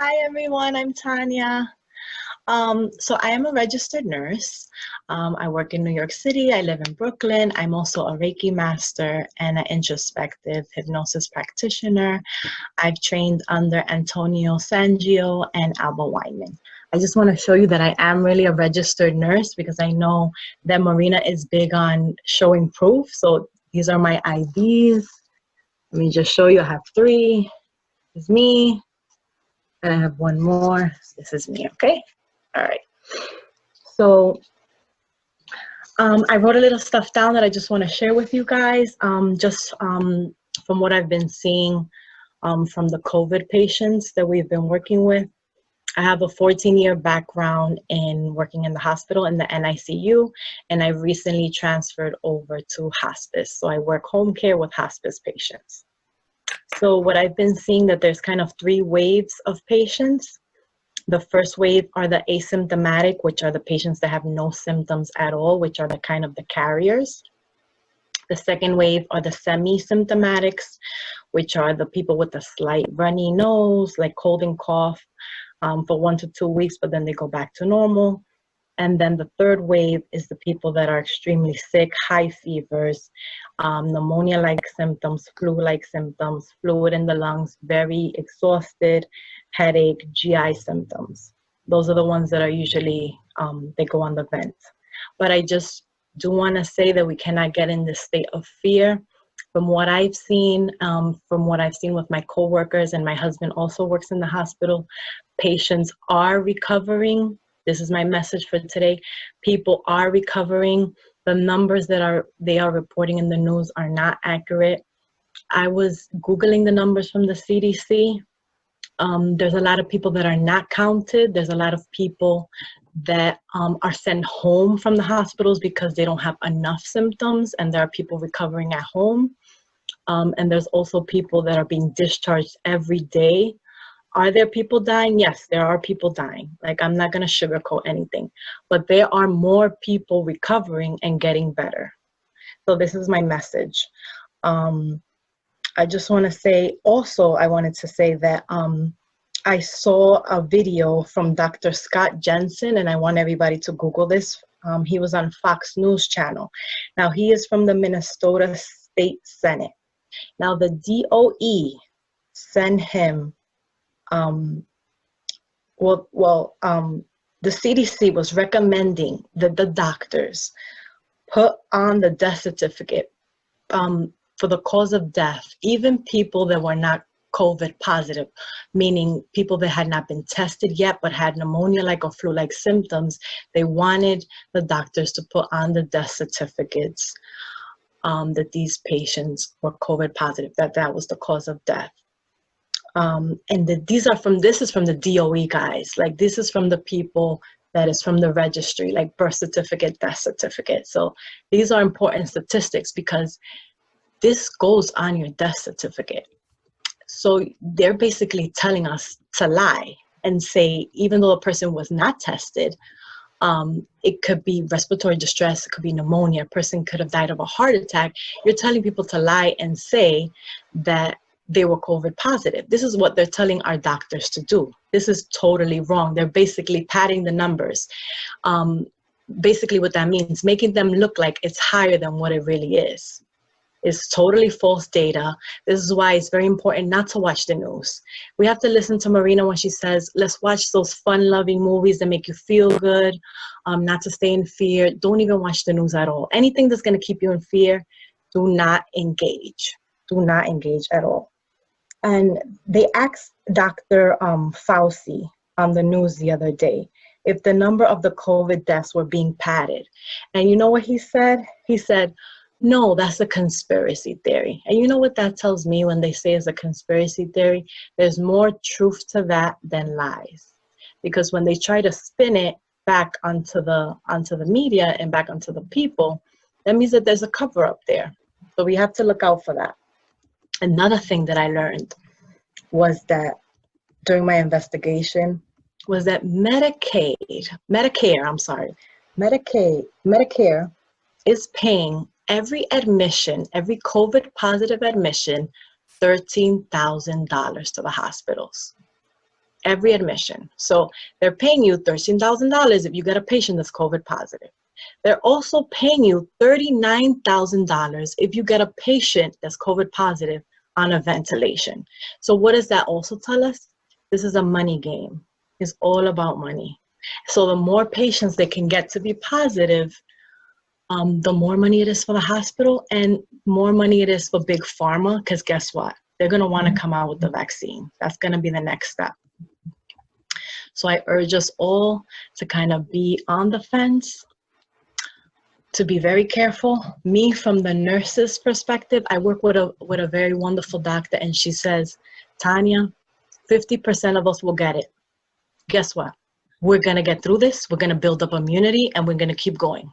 Hi everyone, I'm Tania. So I am a registered nurse. I work in New York City. I live in Brooklyn. I'm also a Reiki master and an introspective hypnosis practitioner. I've trained under Antonio Sangio and Alba Weinman. I just want to show you that I am really a registered nurse because I know that Marina is big on showing proof. So these are my IDs. Let me just show you. I have 3. This is me. And I have one more. This is me, okay? All right. So I wrote a little stuff down that I just want to share with you guys, from what I've been seeing from the COVID patients that we've been working with. I have a 14-year background in working in the hospital in the NICU, and I recently transferred over to hospice. So I work home care with hospice patients. So what I've been seeing that there's kind of 3 waves of patients. The first wave are the asymptomatic, which are the patients that have no symptoms at all, which are the kind of the carriers. The second wave are the semi-symptomatics, which are the people with a slight runny nose, like cold and cough for 1 to 2 weeks, but then they go back to normal. And then the third wave is the people that are extremely sick, high fevers, pneumonia-like symptoms, flu-like symptoms, fluid in the lungs, very exhausted, headache, GI symptoms. Those are the ones that are usually, they go on the vent. But I just do want to say that we cannot get in this state of fear. From what I've seen, with my coworkers, and my husband also works in the hospital, patients are recovering. This is my message for today. People are recovering. The numbers that they are reporting in the news are not accurate. I was Googling the numbers from the CDC. There's a lot of people that are not counted. There's a lot of people that are sent home from the hospitals because they don't have enough symptoms, and there are people recovering at home. And there's also people that are being discharged every day. Are there people dying? Yes, there are people dying. Like, I'm not going to sugarcoat anything, but there are more people recovering and getting better. So this is my message. I just want to say, also, I wanted to say that I saw a video from Dr. Scott Jensen, and I want everybody to Google this. He was on Fox News Channel. Now, he is from the Minnesota State Senate. Now, the DOE sent him the CDC was recommending that the doctors put on the death certificate for the cause of death, even people that were not COVID positive, meaning people that had not been tested yet but had pneumonia-like or flu-like symptoms. They wanted the doctors to put on the death certificates that these patients were COVID positive, that was the cause of death. This is from the DOE guys. Like, this is from the people that is from the registry, like birth certificate, death certificate. So these are important statistics because this goes on your death certificate. So they're basically telling us to lie and say, even though a person was not tested, it could be respiratory distress, it could be pneumonia, a person could have died of a heart attack. You're telling people to lie and say that they were COVID positive. This is what they're telling our doctors to do. This is totally wrong. They're basically padding the numbers. Basically what that means, making them look like it's higher than what it really is. It's totally false data. This is why it's very important not to watch the news. We have to listen to Marina when she says, let's watch those fun-loving movies that make you feel good, not to stay in fear. Don't even watch the news at all. Anything that's going to keep you in fear, do not engage. Do not engage at all. And they asked Dr. Fauci on the news the other day if the number of the COVID deaths were being padded. And you know what he said? He said, no, that's a conspiracy theory. And you know what that tells me when they say it's a conspiracy theory? There's more truth to that than lies. Because when they try to spin it back onto the media and back onto the people, that means that there's a cover up there. So we have to look out for that. Another thing that I learned was that during my investigation was that Medicare is paying every COVID positive admission, $13,000 to the hospitals. every admission. So they're paying you $13,000 if you get a patient that's COVID positive. They're also paying you $39,000 if you get a patient that's COVID positive on a ventilation. So what does that also tell us? This is a money game. It's all about money. So the more patients they can get to be positive, the more money it is for the hospital and more money it is for big pharma, because guess what? They're going to want to come out with the vaccine. That's going to be the next step. So I urge us all to kind of be on the fence, to be very careful. Me, from the nurse's perspective, I work with a very wonderful doctor, and she says, Tania, 50% of us will get it. Guess what? We're going to get through this. We're going to build up immunity, and we're going to keep going.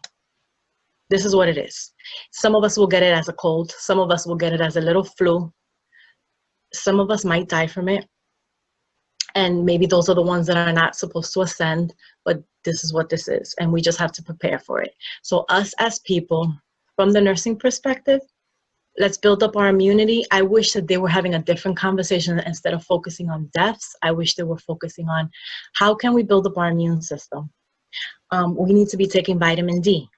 This is what it is. Some of us will get it as a cold. Some of us will get it as a little flu. Some of us might die from it. And maybe those are the ones that are not supposed to ascend, but this is what this is. And we just have to prepare for it. So us as people, from the nursing perspective, let's build up our immunity. I wish that they were having a different conversation instead of focusing on deaths. I wish they were focusing on how can we build up our immune system. We need to be taking vitamin D.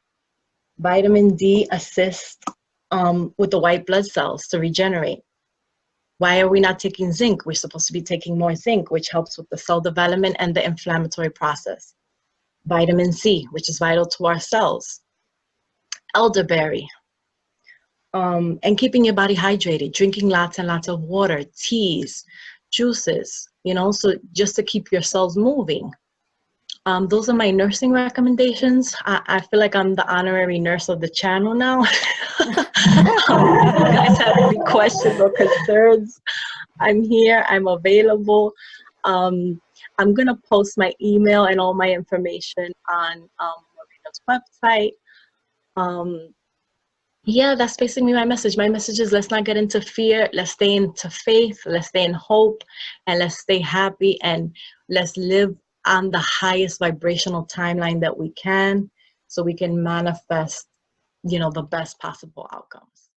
Vitamin D assists with the white blood cells to regenerate. Why are we not taking zinc? We're supposed to be taking more zinc, which helps with the cell development and the inflammatory process. Vitamin C, which is vital to our cells. Elderberry. And keeping your body hydrated, drinking lots and lots of water, teas, juices, you know, so just to keep your cells moving. Those are my nursing recommendations. I feel like I'm the honorary nurse of the channel now. If you guys have any questions or concerns, I'm here, I'm available. I'm gonna post my email and all my information on Marina's website. Yeah, that's basically my message. My message is, let's not get into fear, let's stay into faith, let's stay in hope, and let's stay happy, and let's live on the highest vibrational timeline that we can, so we can manifest, you know, the best possible outcomes.